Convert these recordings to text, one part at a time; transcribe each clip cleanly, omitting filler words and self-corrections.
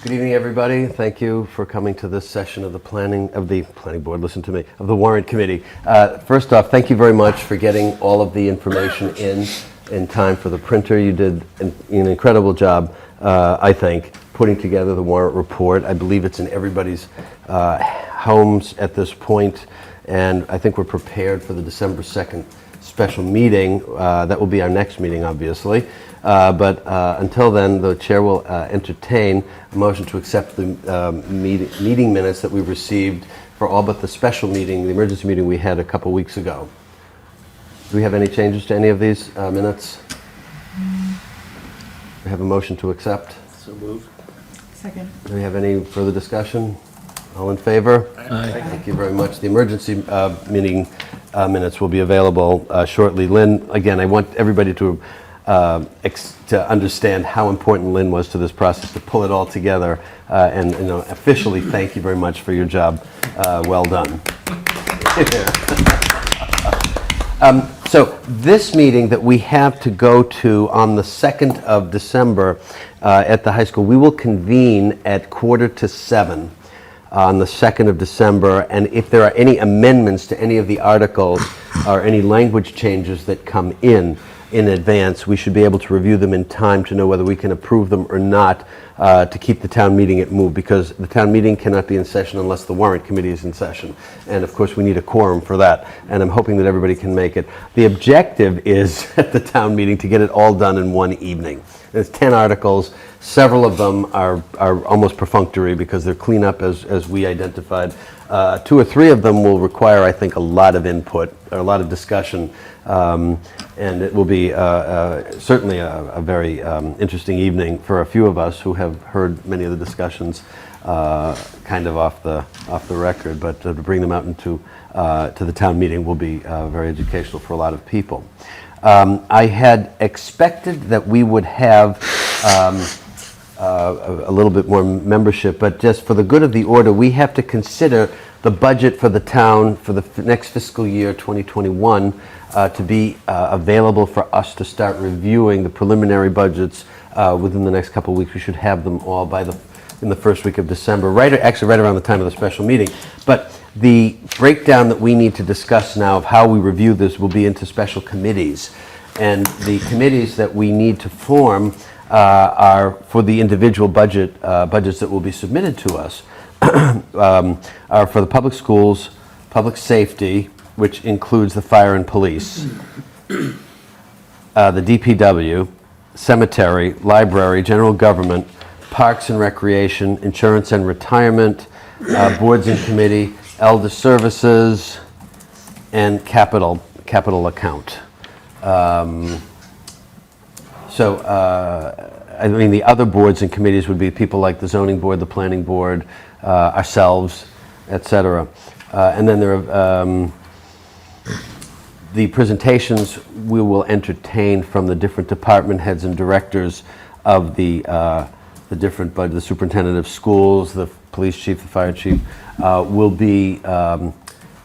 Good evening, everybody. Thank you for coming to this session of the planning board. Listen to me, of the Warrant Committee. First off, thank you very much for getting all of the information in time for the printer. You did an incredible job, I think, putting together the warrant report. I believe it's in everybody's homes at this point, and I think we're prepared for the December 2nd special meeting. That will be our next meeting, obviously. But until then, the chair will entertain a motion to accept the meeting minutes that we've received for all but the special meeting, the emergency meeting we had a couple weeks ago. Do we have any changes to any of these minutes? We have a motion to accept. So moved. Second. Do we have any further discussion? All in favor? Aye. Thank you very much. The emergency meeting minutes will be available shortly. Lynn, again, I want everybody to understand how important Lynn was to this process, to pull it all together, and officially thank you very much for your job. Well done. So this meeting that we have to go to on the 2nd of December at the high school, we will convene at 6:45 on the 2nd of December, and if there are any amendments to any of the articles or any language changes that come in advance, we should be able to review them in time to know whether we can approve them or not, to keep the town meeting at move, because the town meeting cannot be in session unless the warrant committee is in session. And of course we need a quorum for that, and I'm hoping that everybody can make it. The objective is at the town meeting to get it all done in one evening. There's 10 articles. Several of them are almost perfunctory because they're cleanup as we identified. 2 or 3 of them will require, I think, a lot of input or a lot of discussion, and it will be certainly a very interesting evening for a few of us who have heard many of the discussions kind of off the record, but to bring them out into to the town meeting will be very educational for a lot of people. I had expected that we would have a little bit more membership, but just for the good of the order, we have to consider the budget for the town for the next fiscal year 2021 to be available for us to start reviewing the preliminary budgets within the next couple of weeks. We should have them all in the first week of December, actually right around the time of the special meeting. But the breakdown that we need to discuss now of how we review this will be into special committees, and the committees that we need to form are for the individual budgets that will be submitted to us. Are for the public schools, public safety, which includes the fire and police, the DPW, cemetery, library, general government, parks and recreation, insurance and retirement, boards and committee, elder services, and capital account. I mean, the other boards and committees would be people like the zoning board, the planning board, ourselves, etc. And then there are the presentations we will entertain from the different department heads and directors of the different budget. The superintendent of schools, the police chief, the fire chief, will be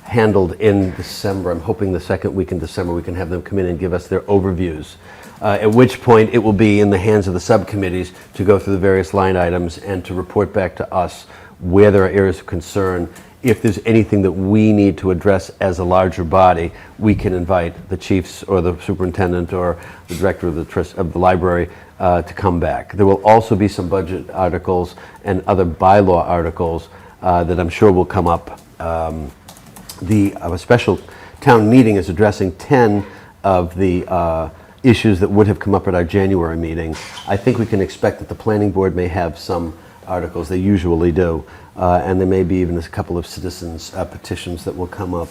handled in December. I'm hoping the second week in December we can have them come in and give us their overviews. At which point it will be in the hands of the subcommittees to go through the various line items and to report back to us where there are areas of concern. If there's anything that we need to address as a larger body, we can invite the chiefs or the superintendent or the director of the library to come back. There will also be some budget articles and other bylaw articles that I'm sure will come up. A special town meeting is addressing 10 of the issues that would have come up at our January meeting. I think we can expect that the planning board may have some articles. They usually do. And there may be even a couple of citizens' petitions that will come up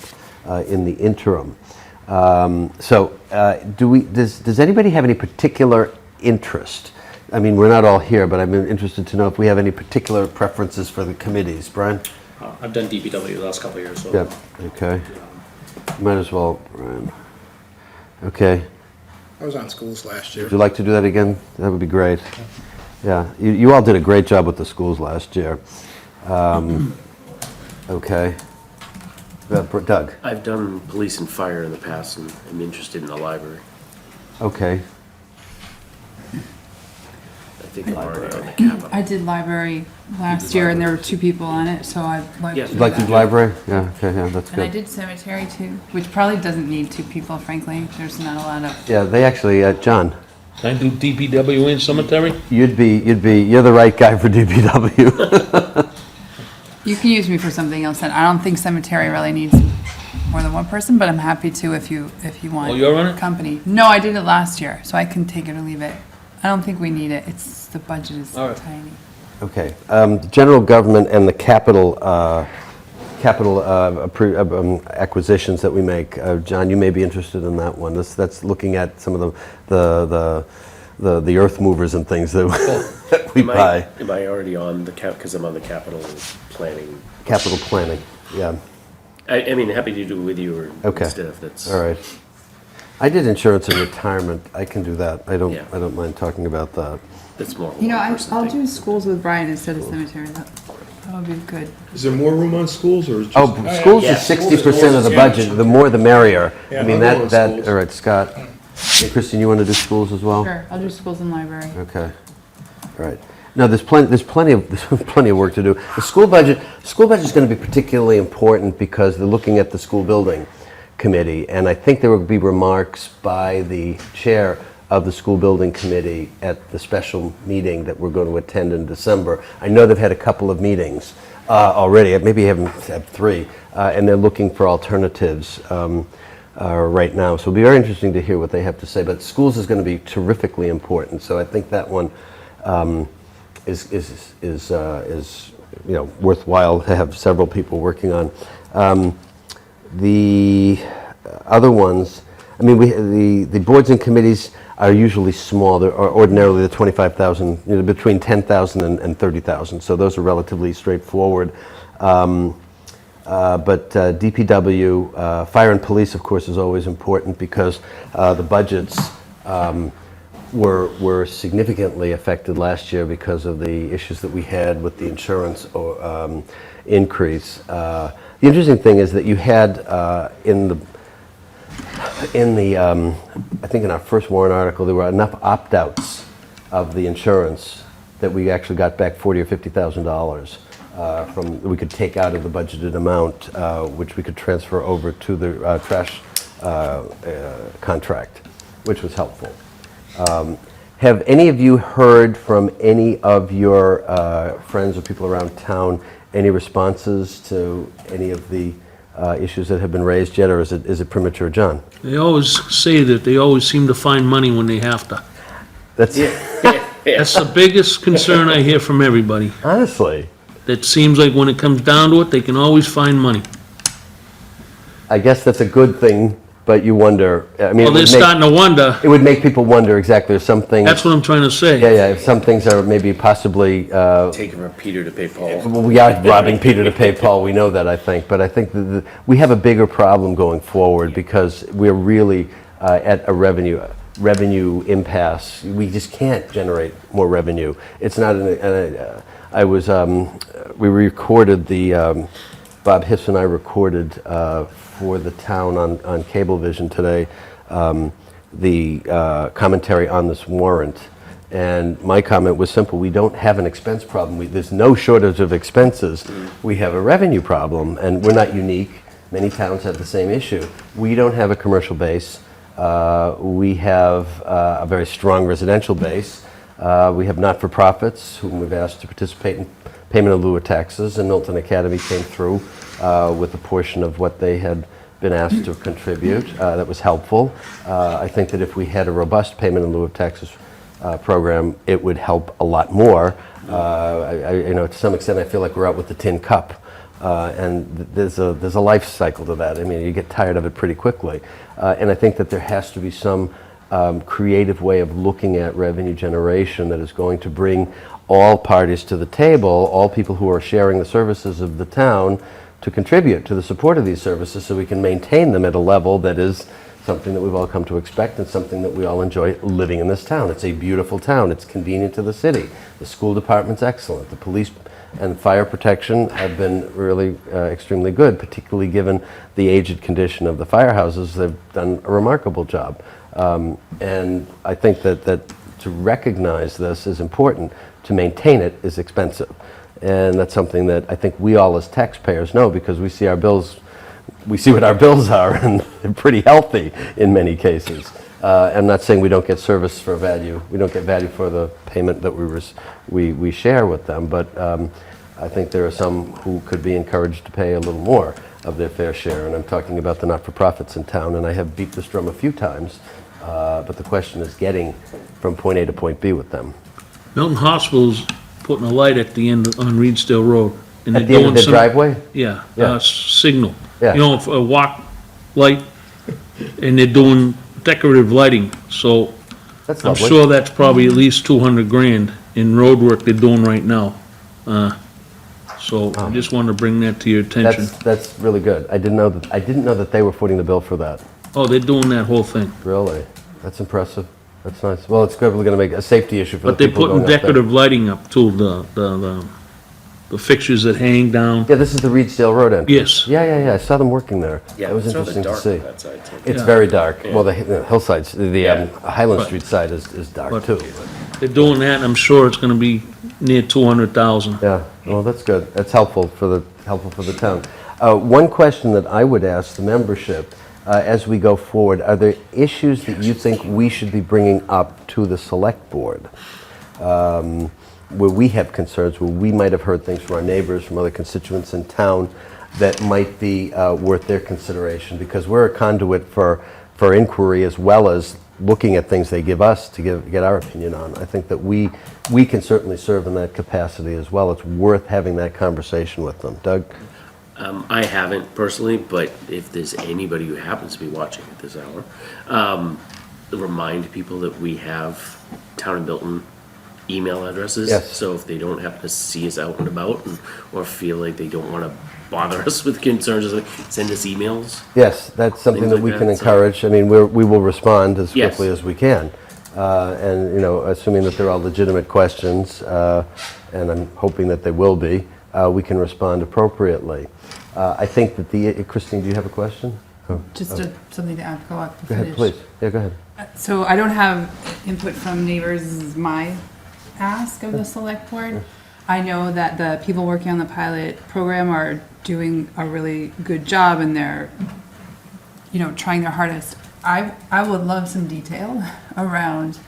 in the interim. Does anybody have any particular interest? I mean, we're not all here, but I'm interested to know if we have any particular preferences for the committees. Brian? I've done DPW the last couple of years. So. Yeah, okay. Might as well, Brian. Okay. I was on schools last year. Would you like to do that again? That would be great. Yeah, you all did a great job with the schools last year. Okay. Doug? I've done police and fire in the past, and I'm interested in the library. Okay. think I'm already on the capital. I did library last year, and there were 2 people on it, so I'd like Yeah. to You'd do Like the that. library? Yeah, okay, yeah, that's And I good. did cemetery too, which probably doesn't need 2 people, frankly. There's not a lot of. Yeah, they actually, John, Can I do DPW in cemetery? you're the right guy for DPW. You can use me for something else. And I don't think cemetery really needs more than 1 person, but I'm happy to if you want. Oh, you're on it? Company. No, I did it last year, so I can take it or leave it. I don't think we need it. The budget is All right. tiny. Okay, the general government and the capital acquisitions that we make. John, you may be interested in that one. That's looking at some of the earth movers and things that that we buy. Am I already on the because I'm on the capital planning? Capital planning, yeah, I mean, happy to do it with you or Okay. instead if that's. all right. I did insurance and retirement. I can do that. I Yeah. don't mind talking about that. That's more. of a You know, one-person I'll thing. do schools with Brian instead of cemetery. That would be good. Is there more room on schools, or is just? Oh, schools Yeah. is 60% of the budget. The more the merrier. I mean, I'll go with that, schools. all right, Scott. And Kristen, you want to do schools as well? Sure, I'll do schools and library. Okay, all right. No, there's plenty of work to do. The school budget is going to be particularly important because they're looking at the school building committee, and I think there will be remarks by the chair of the school building committee at the special meeting that we're going to attend in December. I know they've had a couple of meetings already, maybe haven't had 3, and they're looking for alternatives right now. So it'll be very interesting to hear what they have to say. But schools is going to be terrifically important. So I think that one is worthwhile to have several people working on. The other ones, I mean, the boards and committees are usually small. They're ordinarily the 25,000, between 10,000 and 30,000. So those are relatively straightforward. But DPW, fire and police, of course, is always important because the budgets were significantly affected last year because of the issues that we had with the insurance increase. The interesting thing is that you had I think in our first warrant article, there were enough opt-outs of the insurance that we actually got back $40,000 or $50,000 we could take out of the budgeted amount, which we could transfer over to the trash contract, which was helpful. Have any of you heard from any of your friends or people around town any responses to any of the issues that have been raised yet, or is it premature, John? They always say that they always seem to find money when they have to. That's That's the biggest concern I hear from everybody. honestly, It seems like when it comes down to it, they can always find money. I guess that's a good thing, but you wonder. I mean, Well, they're starting to wonder. it would make people wonder exactly. There's some things. That's what I'm trying to say. Yeah. If some things are maybe possibly. Taking from Peter to pay Paul. Well, we are robbing Peter to pay Paul. We know that, I think, but I think we have a bigger problem going forward because we're really at a revenue impasse. We just can't generate more revenue. It's not. We recorded the. Bob Hiss and I recorded for the town on Cablevision today the commentary on this warrant. And my comment was simple: we don't have an expense problem. There's no shortage of expenses. We have a revenue problem, and we're not unique. Many towns have the same issue. We don't have a commercial base. We have a very strong residential base. We have not-for-profits whom we've asked to participate in payment in lieu of taxes, and Milton Academy came through with a portion of what they had been asked to contribute. That was helpful. I think that if we had a robust payment in lieu of taxes program, it would help a lot more. To some extent, I feel like we're out with the tin cup, and there's a life cycle to that. I mean, you get tired of it pretty quickly, and I think that there has to be some creative way of looking at revenue generation that is going to bring all parties to the table, all people who are sharing the services of the town, to contribute to the support of these services so we can maintain them at a level that is something that we've all come to expect and something that we all enjoy living in this town. It's a beautiful town. It's convenient to the city. The school department's excellent. The police and fire protection have been really extremely good, particularly given the aged condition of the firehouses. They've done a remarkable job. And I think that to recognize this is important. To maintain it is expensive. And that's something that I think we all as taxpayers know, because we see our bills, we see what our bills are, and they're pretty healthy in many cases. I'm not saying we don't get service for value. We don't get value for the payment that we share with them, but I think there are some who could be encouraged to pay a little more of their fair share, and I'm talking about the not-for-profits in town, and I have beat this drum a few times, but the question is getting from point A to point B with them. Milton Hospital's putting a light at the end on Reedsdale Road. And At they're the end of doing the some- driveway? Yeah, Yeah. signal. Yeah. You know, a walk light, and they're doing decorative lighting, so That's I'm lovely. sure that's probably at least 200 grand in road work they're doing right now. So I just wanted to bring that to your attention. That's really good. I didn't know that they were footing the bill for that. Oh, they're doing that whole thing. Really? That's impressive. That's nice. Well, it's probably going to make a safety issue for the But they're people putting going up there. decorative lighting up too, the fixtures that hang down. Yeah, this is the Reedsdale Road entrance. Yes. Yeah. I saw them working there. Yeah, It was it's rather interesting to dark see. on that side, too. It's Yeah. very dark. Yeah. Well, the hillsides, the Yeah. Highland Right. Street side is dark But- too. They're doing that, and I'm sure it's gonna be near 200,000. Yeah, well, that's good. That's helpful for the town. One question that I would ask the membership, as we go forward, are there issues that you think we should be bringing up to the select board? Where we have concerns, where we might have heard things from our neighbors, from other constituents in town that might be worth their consideration, because we're a conduit for inquiry as well as looking at things they give us to get our opinion on. I think that we can certainly serve in that capacity as well. It's worth having that conversation with them. Doug? I haven't personally, but if there's anybody who happens to be watching at this hour, remind people that we have Town of Milton email addresses. Yes. So if they don't happen to see us out and about, or feel like they don't want to bother us with concerns, or something, send us emails. Yes, that's something Things that like we that, can so- encourage. I mean, we will respond as Yes. quickly as we can. And, assuming that they're all legitimate questions, and I'm hoping that they will be, we can respond appropriately. I think that Christine, do you have a question? Oh, Just something to add, go up to go ahead, finish. please. Yeah, go ahead. So I don't have input from neighbors, this is my ask of the select board. I know that the people working on the pilot program are doing a really good job, and they're, trying their hardest. I would love some detail around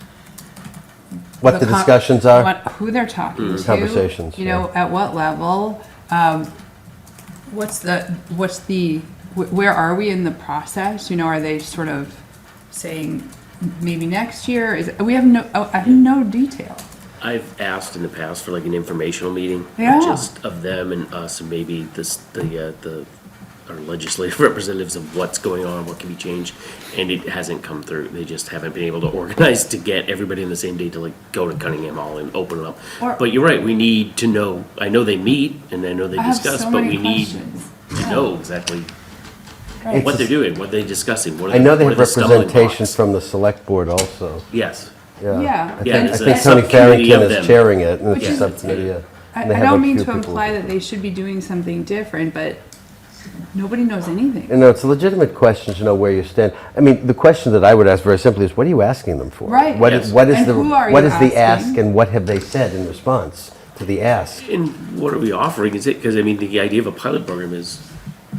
What the con- discussions are? who they're talking to. Conversations, At what level, where are we in the process? Are they sort of saying maybe next year? I have no detail. I've asked in the past for like an informational meeting, Yeah. just of them and us, and maybe our legislative representatives of what's going on, what can be changed, and it hasn't come through. They just haven't been able to organize to get everybody on the same day to like go to Cunningham Hall and open it up. Or- But you're right, we need to know. I know they meet and I know they I have discuss, so but many we need questions. to know exactly Right. what they're doing, what they're discussing. What are I know they what have are the stumbling representation blocks. from the select board also. Yes. Yeah. I Yeah, think there's a Tony subcommittee Farrington of is them. chairing it, and it's a is- subcommittee, yeah. I And they have a don't mean few to people. imply that they should be doing something different, but nobody knows anything. It's a legitimate question to know where you stand. I mean, the question that I would ask very simply is, what are you asking them for? Right. What Yes. is, what is And the, who are what you is the ask, asking? and what have they said in response to the ask? And what are we offering? Is it, because I mean, the idea of a pilot program is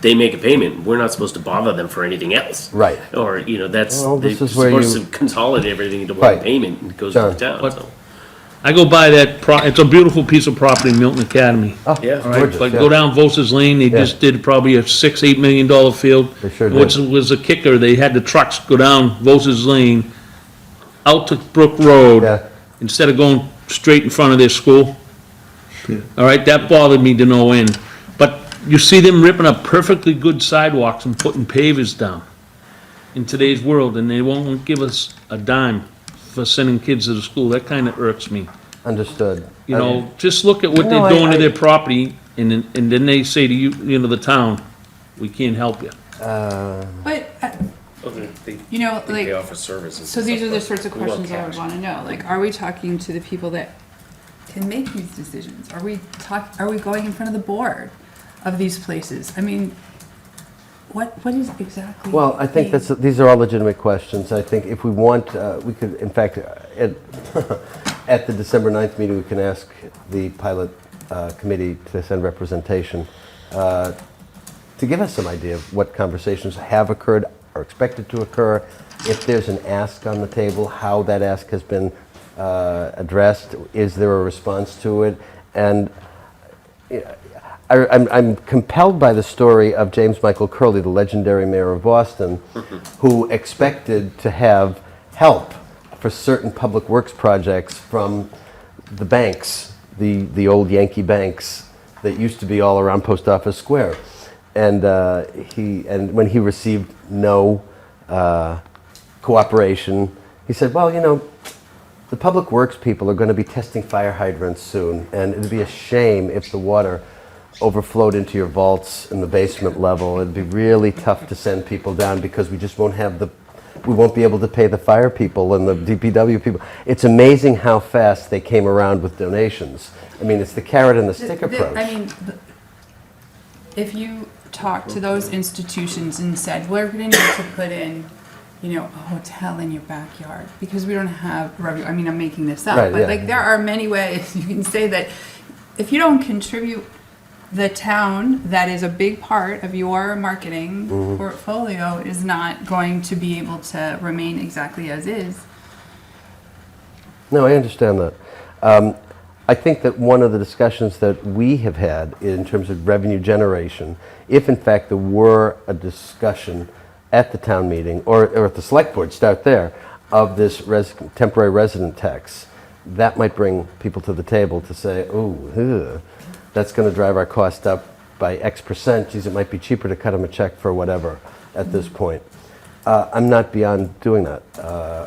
they make a payment. We're not supposed to bother them for anything else. Right. Or, that's, Well, they're this is where supposed you- to consolidate everything into Right. one payment and it goes to the John. town, What- so. I go by that, it's a beautiful piece of property, Milton Academy. Oh, Yeah. it's All right, gorgeous, but yeah. go down Voss's Lane, they Yeah. just did probably a $6-8 million field. They sure Which did. was a kicker, they had the trucks go down Voss's Lane, out to Brook Road, Yeah. instead of going straight in front of their school. All right, that bothered me to no end. But you see them ripping up perfectly good sidewalks and putting pavers down in today's world, and they won't give us a dime for sending kids to the school. That kind of irks me. Understood. Just look at what No, they're doing I- to their property, and then they say to you, the town, we can't help you. But, They like, pay off for services. so and these stuff, are the but sorts of we want questions I would cash. want to know. Like, are we talking to the people that can make these decisions? Are we going in front of the board of these places? I mean, what is exactly? Well, I think being- these are all legitimate questions. I think if we want, we could, in fact, at the December 9th meeting, we can ask the pilot committee to send representation to give us some idea of what conversations have occurred, are expected to occur, if there's an ask on the table, how that ask has been addressed, is there a response to it? And I'm compelled by the story of James Michael Curley, the legendary mayor of Boston, who expected to have help for certain public works projects from the banks, the old Yankee banks that used to be all around Post Office Square. And when he received no cooperation, he said, well, you know, the public works people are going to be testing fire hydrants soon, and it'd be a shame if the water overflowed into your vaults in the basement level. It'd be really tough to send people down because we just won't have we won't be able to pay the fire people and the DPW people. It's amazing how fast they came around with donations. I mean, it's the carrot and the stick approach. I mean, if you talk to those institutions and said, we're going to need to put in, you know, a hotel in your backyard because we don't have revenue. I mean, I'm making this up, Right, but yeah. like there are many ways you can say that if you don't contribute, the town that is a big part of your marketing portfolio is not going to be able to remain exactly as is. No, I understand that. I think that one of the discussions that we have had in terms of revenue generation, if in fact there were a discussion at the town meeting or at the select board, start there, of this temporary resident tax, that might bring people to the table to say, oh, that's going to drive our cost up by X percent. Geez, it might be cheaper to cut them a check for whatever at this point. I'm not beyond doing that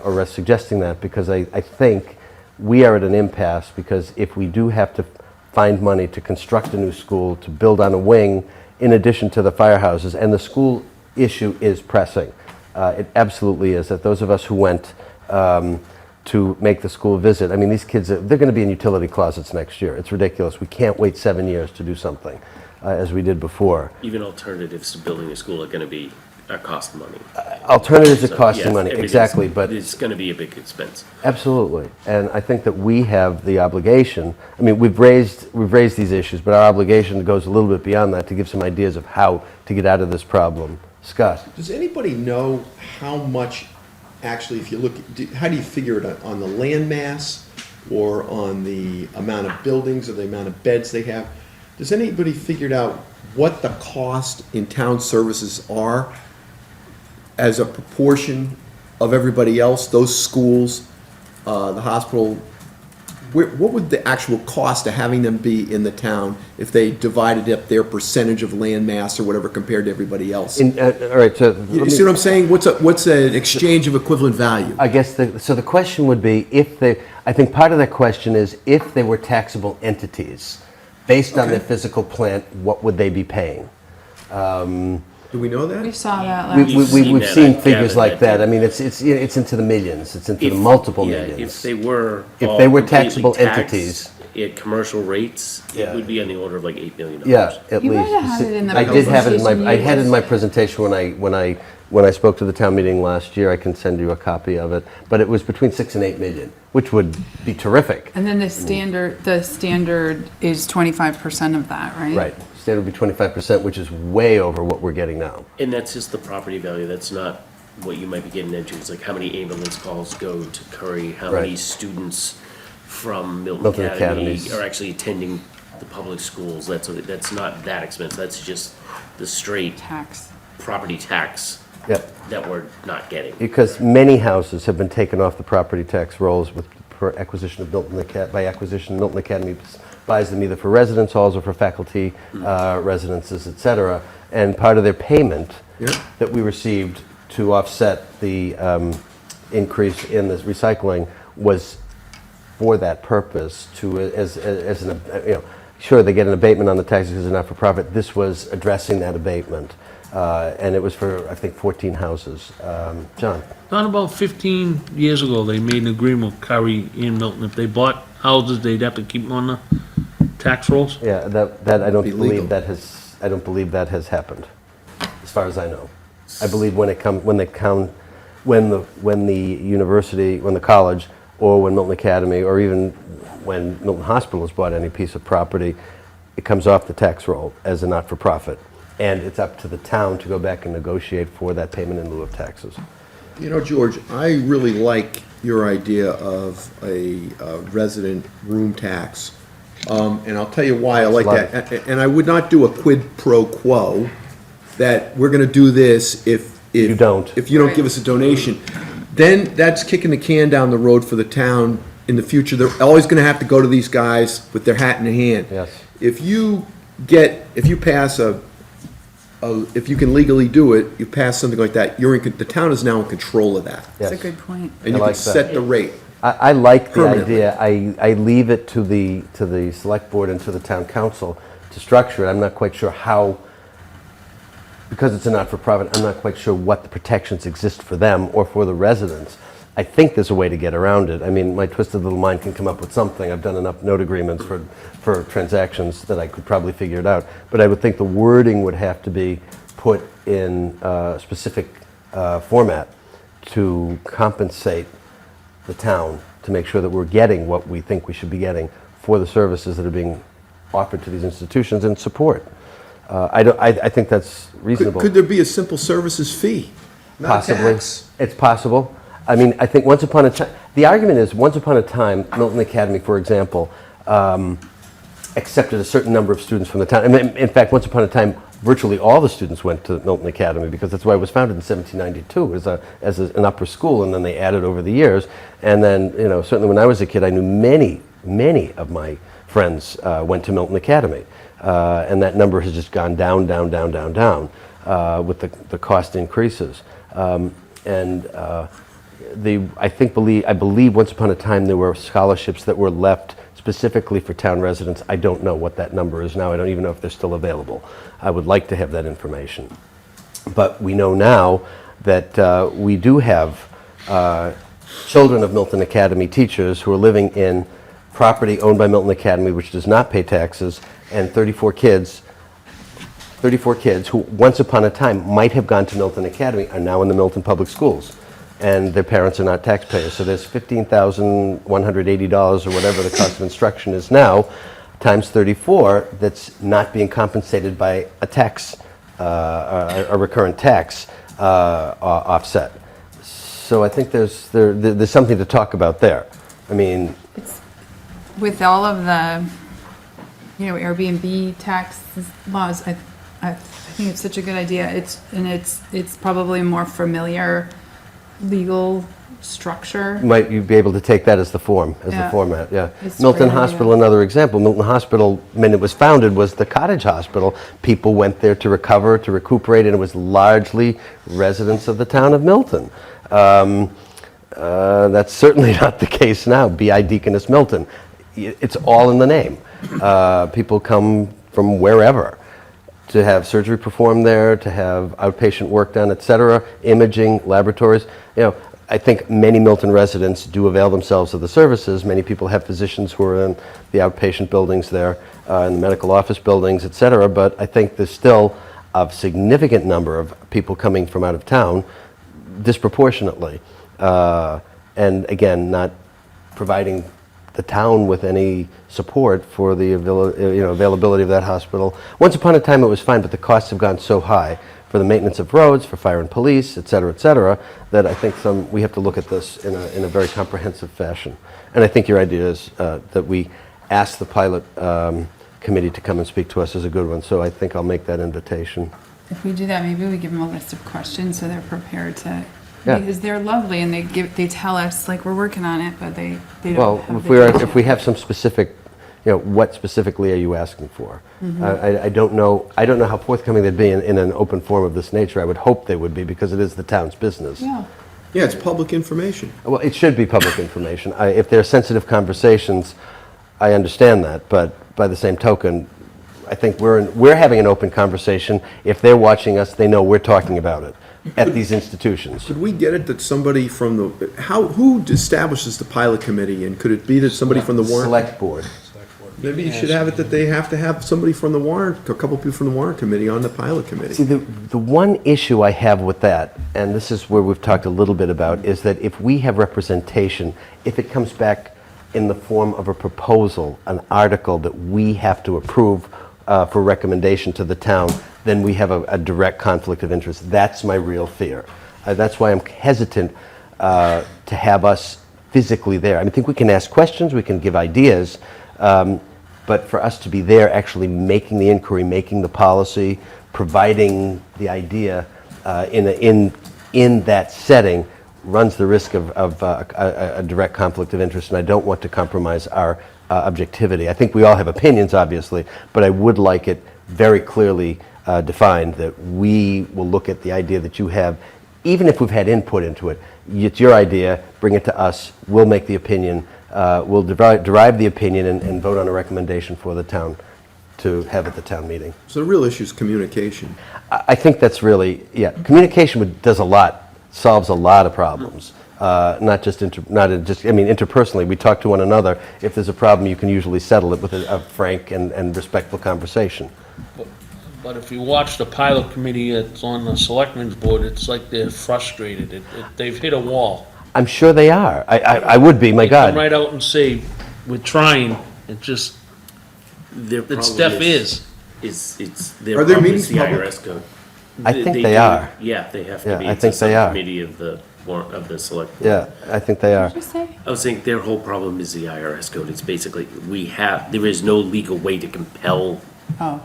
or suggesting that because I think we are at an impasse because if we do have to find money to construct a new school, to build on a wing, in addition to the firehouses, and the school issue is pressing. It absolutely is. That those of us who went to make the school visit, I mean, these kids, they're going to be in utility closets next year. It's ridiculous. We can't wait 7 years to do something as we did before. Even alternatives to building a school are gonna be, cost money. Alternatives are So, costing yes, money, everything's- exactly, but It's gonna be a big expense. absolutely. And I think that we have the obligation, I mean, we've raised these issues, but our obligation goes a little bit beyond that to give some ideas of how to get out of this problem. Scott? Does anybody know how much, actually, if you look, how do you figure it on the land mass or on the amount of buildings or the amount of beds they have? Does anybody figured out what the cost in town services are as a proportion of everybody else, those schools, the hospital? What would the actual cost of having them be in the town if they divided up their percentage of land mass or whatever compared to everybody else? All right, so You see what I'm saying? What's an exchange of equivalent value? I guess so the question would be I think part of that question is if they were taxable entities, based on their physical plant, what would they be paying? Do we know We that? saw that We- last. we- seen We've that, seen I figures gathered like that, that. I mean, it's into the millions, it's into the If- multiple yeah, millions. If they were If all they were completely taxable taxed entities. at commercial rates, Yeah. it would be on the order of like $8 million. Yeah, at You least. might have had it in the I did have it in presentation I had it in my you- presentation when I spoke to the town meeting last year. I can send you a copy of it, but it was between 6 and 8 million, which would be terrific. And then the standard is 25% of that, right? Right, standard would be 25%, which is way over what we're getting now. And that's just the property value, that's not what you might be getting into. It's like how many ambulance calls go to Curry, how many Right. students from Milton Milton Academy Academies. are actually attending the public schools. That's not that expensive, that's just the straight Tax. property tax Yep. that we're not getting. Because many houses have been taken off the property tax rolls for acquisition of Milton Academy buys them either for residence halls or for faculty residences, et cetera. And part of their payment that we received to offset the increase in this recycling was for that purpose, sure, they get an abatement on the taxes because they're not for profit. This was addressing that abatement. And it was for, I think, 14 houses. John? Not about 15 years ago, they made an agreement with Curry and Milton. If they bought houses, they'd have to keep them on the tax rolls. Yeah, that I don't Be believe legal. I don't believe that has happened, as far as I know. I believe when the college or when Milton Academy, or even when Milton Hospital has bought any piece of property, it comes off the tax roll as a not-for-profit. And it's up to the town to go back and negotiate for that payment in lieu of taxes. You know, George, I really like your idea of a resident room tax. And I'll tell you why I like Love that. And I would not do a quid pro quo that we're gonna do this if You don't. If you don't give us a donation. Then that's kicking the can down the road for the town in the future. They're always gonna have to go to these guys with their hat in the hand. Yes. If you pass if you can legally do it, you pass something like that, the town is now in control of that. Yes. That's a good point. And I you like can that. set the rate. I like the Permanently. idea. I leave it to the select board and to the town council to structure it. I'm not quite sure how, because it's a not-for-profit, I'm not quite sure what the protections exist for them or for the residents. I think there's a way to get around it. I mean, my twisted little mind can come up with something. I've done enough note agreements for transactions that I could probably figure it out. But I would think the wording would have to be put in a specific format to compensate the town, to make sure that we're getting what we think we should be getting for the services that are being offered to these institutions and support. I think that's reasonable. Could there be a simple services fee? Not a Possibly. tax? It's possible. I mean, I think once upon a time, the argument is, once upon a time, Milton Academy, for example, accepted a certain number of students from the town. And in fact, once upon a time, virtually all the students went to Milton Academy, because that's why it was founded in 1792 as an upper school, and then they added over the years. And then, certainly when I was a kid, I knew many of my friends went to Milton Academy. And that number has just gone down with the cost increases. I believe once upon a time there were scholarships that were left specifically for town residents. I don't know what that number is now. I don't even know if they're still available. I would like to have that information. But we know now that we do have children of Milton Academy teachers who are living in property owned by Milton Academy, which does not pay taxes, and 34 kids who once upon a time might have gone to Milton Academy are now in the Milton Public Schools, and their parents are not taxpayers. So there's $15,180 or whatever the cost of instruction is now, times 34, that's not being compensated by a tax, a recurrent tax offset. So I think there's something to talk about there. I mean, With all of the, Airbnb tax laws, I think it's such a good idea. It's probably a more familiar legal structure. might you be able to take that as the Yeah. format, yeah. It's a Milton great Hospital, idea. another example. Milton Hospital, when it was founded, was the cottage hospital. People went there to recover, to recuperate, and it was largely residents of the town of Milton. That's certainly not the case now. B.I. Deaconess Milton. It's all in the name. People come from wherever to have surgery performed there, to have outpatient work done, et cetera, imaging, laboratories. I think many Milton residents do avail themselves of the services. Many people have physicians who are in the outpatient buildings there, in the medical office buildings, et cetera, but I think there's still a significant number of people coming from out of town, disproportionately, and again, not providing the town with any support for the availability of that hospital. Once upon a time it was fine, but the costs have gone so high for the maintenance of roads, for fire and police, et cetera, that I think we have to look at this in a very comprehensive fashion. And I think your idea is that we ask the pilot committee to come and speak to us is a good one, so I think I'll make that invitation. If we do that, maybe we give them a list of questions so they're prepared to, Yeah. because they're lovely and they tell us, like, we're working on it, but they don't Well, have if the we have some specific, what specifically are you asking for? I don't know how forthcoming they'd be in an open forum of this nature. I would hope they would be, because it is the town's business. Yeah. Yeah, it's public information. Well, it should be public information. If they're sensitive conversations, I understand that, but by the same token, I think we're having an open conversation. If they're watching us, they know we're talking about it at these institutions. Could we get it that somebody from who establishes the pilot committee, and could it be that somebody from the Warrant? Select board. Maybe you should have it that they have to have somebody from the warrant, a couple people from the warrant committee on the pilot See, committee. the one issue I have with that, and this is where we've talked a little bit about, is that if we have representation, if it comes back in the form of a proposal, an article that we have to approve for recommendation to the town, then we have a direct conflict of interest. That's my real fear. That's why I'm hesitant to have us physically there. I think we can ask questions, we can give ideas, but for us to be there actually making the inquiry, making the policy, providing the idea in that setting runs the risk of a direct conflict of interest, and I don't want to compromise our objectivity. I think we all have opinions, obviously, but I would like it very clearly defined that we will look at the idea that you have, even if we've had input into it. It's your idea, bring it to us, we'll make the opinion, we'll derive the opinion and vote on a recommendation for the town to have at the town meeting. So the real issue is communication. I think that's really, communication does a lot, solves a lot of problems. Not just interpersonally, we talk to one another. If there's a problem, you can usually settle it with a frank and respectful conversation. But if you watch the pilot committee that's on the selectmen's board, it's like they're frustrated. They've hit a wall. I'm sure they are. I would be, my They come God. right out and say, we're trying, it just, Their problem Steph is it's their Are their problem is meetings the public? IRS code. I think they do- are. Yeah, they have Yeah, to be. I It's think a they are. subcommittee of the warrant of the select. board. Yeah, I think they are. What did you say? I was saying their whole problem is the IRS code. It's basically there is no legal way to compel Oh,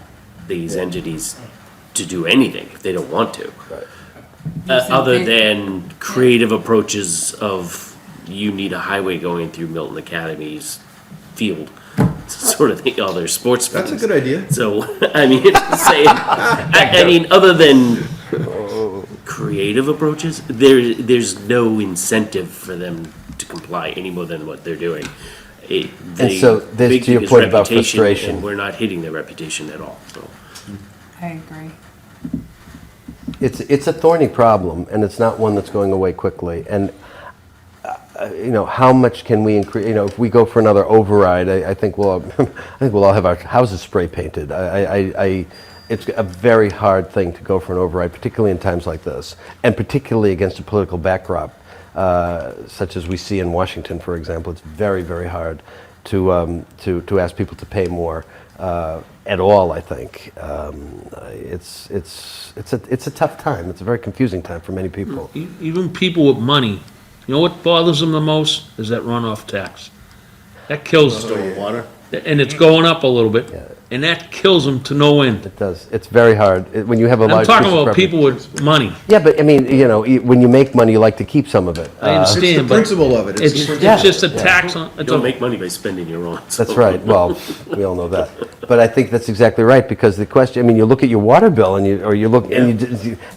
these entities to do anything if they don't want to. said Other they- than creative approaches of you need a highway going through Milton Academy's field, sort of thing. All their sports. That's a things. good idea. So I mean, it's saying, I mean, other than creative approaches, there's no incentive for them to comply any more than what they're doing. And so there's to your point about frustration. And we're not hitting their reputation at all. So. I agree. It's a thorny problem, and it's not one that's going away quickly. And how much can we increase? If we go for another override, I think we'll all have our houses spray painted. It's a very hard thing to go for an override, particularly in times like this, and particularly against a political backdrop such as we see in Washington, for example. It's very, very hard to ask people to pay more at all. I think it's a tough time. It's a very confusing time for many people. even people with money, you know what bothers them the most is that runoff tax. That kills, Stormwater. and it's going up a little bit, and that kills them to no end. It does. It's very hard when you have a I'm large. talking piece of about property. people with money. Yeah, but I mean, when you make money, you like to keep some of it. I It's the understand, but principle of it. it's Yeah. just a tax on, You it's don't a, make money by spending your own. so- That's right. Well, we all know that. But I think that's exactly right, because the question, I mean, you look at your water bill and you look, and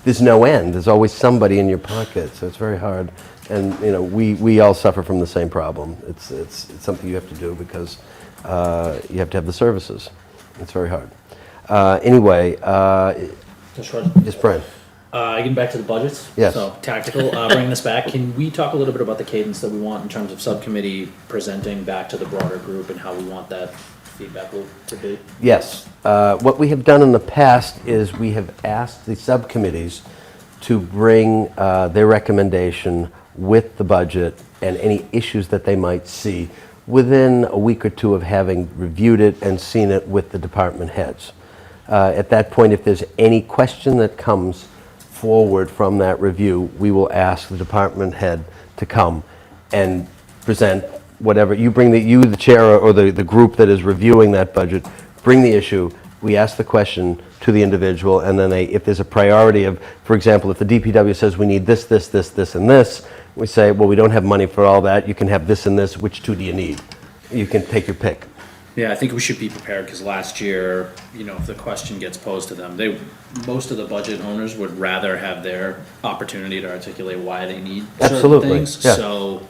there's no end. There's always somebody in your pocket, so it's very hard. And, we all suffer from the same problem. It's something you have to do because you have to have the services. It's very hard. Anyway, Just right. just Brian. Getting back to the budgets. Yes. So tactical, bringing this back, can we talk a little bit about the cadence that we want in terms of subcommittee presenting back to the broader group and how we want that feedback loop to be? Yes. What we have done in the past is we have asked the subcommittees to bring their recommendation with the budget and any issues that they might see within a week or two of having reviewed it and seen it with the department heads. At that point, if there's any question that comes forward from that review, we will ask the department head to come and present whatever. You bring the chair or the group that is reviewing that budget, bring the issue, we ask the question to the individual, and then if there's a priority of, for example, if the DPW says we need this, this, this, this, and this, we say, well, we don't have money for all that, you can have this and this, which two do you need? You can take your pick. Yeah, I think we should be prepared, because last year, if the question gets posed to them, most of the budget owners would rather have their opportunity to articulate why they need certain Absolutely, things. yeah. So,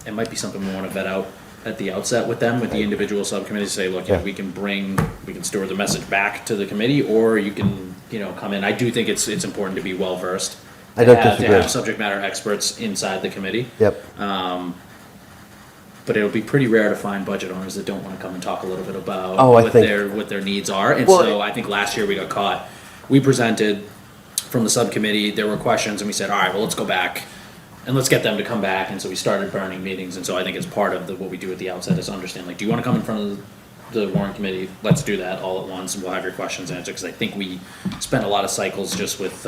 it might be something we wanna vet out at the outset with them, with the individual subcommittees, say, look, Yeah. we can store the message back to the committee, or you can, come in. I do think it's important to be well-versed. I don't To disagree. have subject matter experts inside the committee. Yep. but it'll be pretty rare to find budget owners that don't want to come and talk a little bit about Oh, I what think- what their needs are. And Well, so I think last year we got caught. We presented from the subcommittee, there were questions, and we said, all right, well, let's go back and let's get them to come back. And so we started burning meetings. And so I think it's part of what we do at the outset is understand, like, do you want to come in front of the warrant committee? Let's do that all at once, and we'll have your questions answered. Because I think we spent a lot of cycles just with,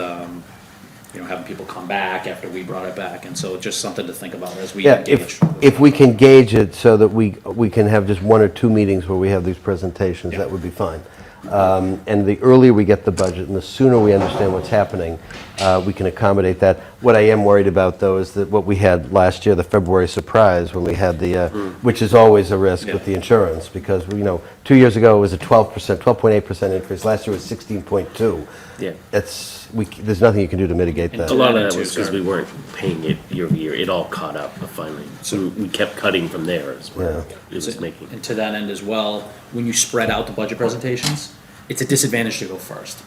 having people come back after we brought it back. And so just something to think about as we Yeah, engage. if we can gauge it so that we can have just 1 or 2 meetings where we have these presentations, that would be fine. And the earlier we get the budget and the sooner we understand what's happening, we can accommodate that. What I am worried about, though, is that what we had last year, the February surprise, when we had the, which is always a risk with the insurance, because, 2 years ago it was a 12.8% increase. Last year was 16.2. Yeah. There's nothing you can do to mitigate A that. lot of that too, was because sorry. we weren't paying it year over year. It all caught up finally. So we kept cutting from there as well. It was making. And to that end as well, when you spread out the budget presentations, it's a disadvantage to go first.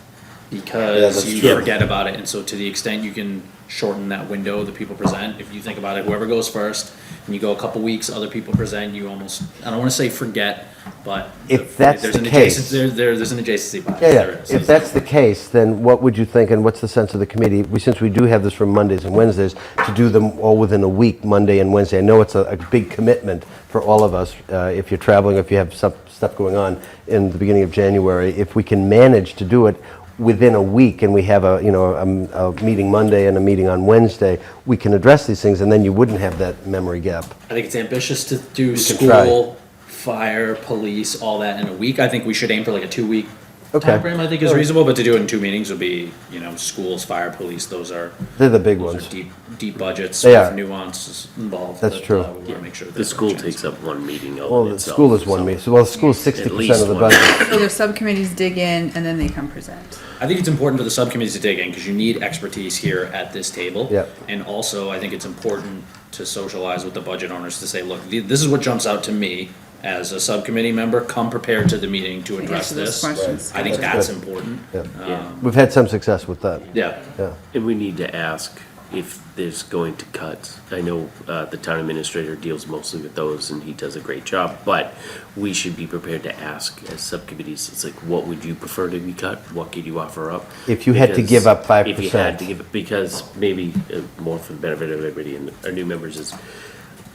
Because that's you true. forget about it, and so to the extent you can shorten that window that people present, if you think about it, whoever goes first, and you go a couple weeks, other people present, you almost, I don't wanna say forget, but. If that's there's the an case- there's an adjacency bias. Yeah, There yeah. is. If that's the case, then what would you think, and what's the sense of the committee? Since we do have this from Mondays and Wednesdays, to do them all within a week, Monday and Wednesday. I know it's a big commitment for all of us, if you're traveling, if you have stuff going on in the beginning of January. If we can manage to do it within a week, and we have a meeting Monday and a meeting on Wednesday, we can address these things, and then you wouldn't have that memory gap. I think it's ambitious to do can try. school, fire, police, all that in a week. I think we should aim for like a 2-week Okay. timeframe, I think is reasonable, but to do it in 2 meetings would be, schools, fire, police, those are They're the big those ones. are deep budgets They with are. nuances involved. That's that, true. We wanna make sure that The school there's no takes up one meeting all Well, in the itself. school is one so- meeting. Well, the school's 60% least of the one. budget. So the subcommittees dig in and then they come present. I think it's important for the subcommittees to dig in, because you need expertise here at this table. Yep. And also, I think it's important to socialize with the budget owners to say, look, this is what jumps out to me as a subcommittee member, come prepared to the meeting to address answer those this. questions. I think that's good. important. Yeah. We've had some success with that. Yeah. Yeah. And we need to ask if there's going to cut. I know the town administrator deals mostly with those and he does a great job, but we should be prepared to ask as subcommittees, it's like, what would you prefer to be cut? What could you offer up? If you had to Because give up 5%. If you had to give it, because maybe more for the benefit of everybody and our new members is,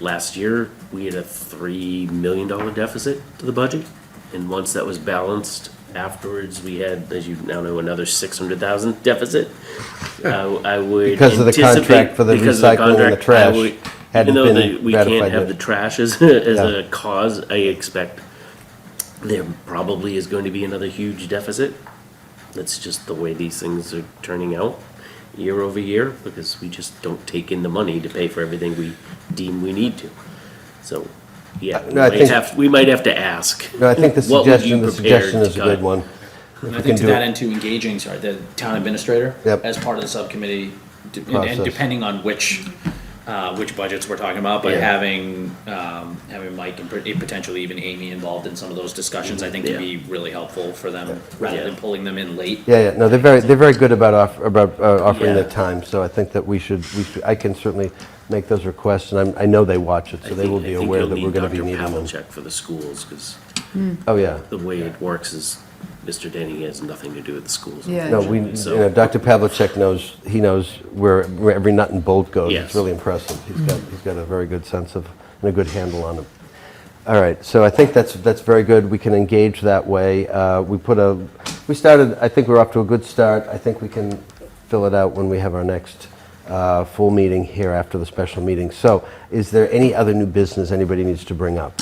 last year, we had a $3 million deficit to the budget. And once that was balanced, afterwards, we had, as you now know, another 600,000 deficit. I would Because of the anticipate- contract for the because of recycling and the contract, I trash would- hadn't Even though been we can't ratified have yet. the trash as Yeah. a cause, I expect there probably is going to be another huge deficit. That's just the way these things are turning out year over year, because we just don't take in the money to pay for everything we deem we need to. So, yeah, No, I think- we might have to ask. No, I think the what would you suggestion prepare is to a good cut? one. And I we think can to do that it. end, to engaging, the town administrator. Yep. As part of the subcommittee, and Process. depending on which budgets we're talking about, but Yeah. having Mike and potentially even Amy involved in some of those discussions, I think would Yeah. be really helpful for them, rather Yeah. than pulling them in late. Yeah, no, they're very good about offering Yeah. their time, so I think that we should, I can certainly make those requests, and I know they watch it, so they will be aware that we're gonna be needing them. Check for the schools, because Oh, yeah. the way it works is Mr. Denny has nothing to do with the schools. Yeah. No, So- Dr. Pavlicek knows, he knows where every nut and bolt goes. Yes. It's really impressive. He's got a very good sense of, and a good handle on it. All right, so I think that's very good. We can engage that way. We started, I think we're off to a good start. I think we can fill it out when we have our next full meeting here after the special meeting. So is there any other new business anybody needs to bring up?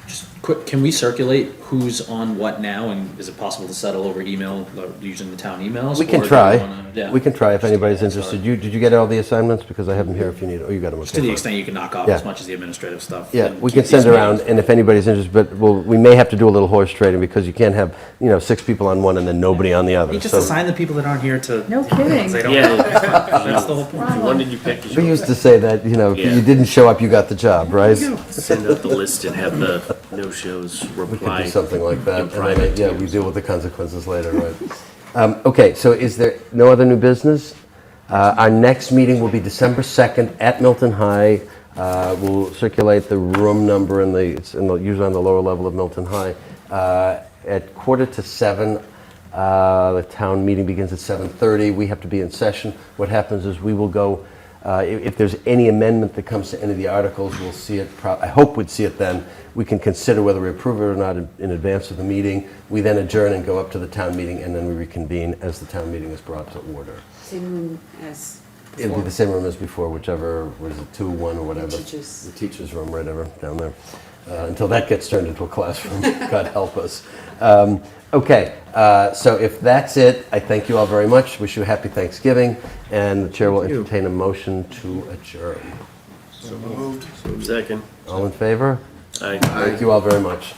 Just quick, can we circulate who's on what now, and is it possible to settle over email, using the town emails? We or can do you try. wanna- yeah. We can try if anybody's Yeah, interested. sorry. Did you get all the assignments? Because I have them here if you need, oh, you got them. Just to the extent you can knock off Yeah. as much as the administrative stuff. Yeah, and we keep can send these around, meetings. and if anybody's interested, but we may have to do a little horse trading, because you can't have, 6 people on one and then nobody on the other. You just So assign the people that aren't here to. No kidding. They don't Yeah. know. That's the whole point. When did you pick? we used to say that, if Yeah. you didn't show up, you got the job, right? Send out the list and have the no-shows We could reply. do something like that. in and then, private, yeah, too. we deal with the consequences later, right? Okay, so is there no other new business? Our next meeting will be December 2nd at Milton High. We'll circulate the room number it's usually on the lower level of Milton High. At 6:45, the town meeting begins at 7:30. We have to be in session. What happens is we will go, if there's any amendment that comes to any of the articles, we'll see it, I hope we'd see it then. We can consider whether we approve it or not in advance of the meeting. We then adjourn and go up to the town meeting, and then we reconvene as the town meeting is brought to order. Same room as It'll be the same room as before, whichever, what is it, 2-1 or whatever. teachers. The teacher's room, right over down there. Until that gets turned into a classroom, God help us. Okay, so if that's it, I thank you all very much. Wish you a happy Thanksgiving, and the chair will entertain a motion to adjourn. So moved. Second. All in favor? Aye. Thank you all very much.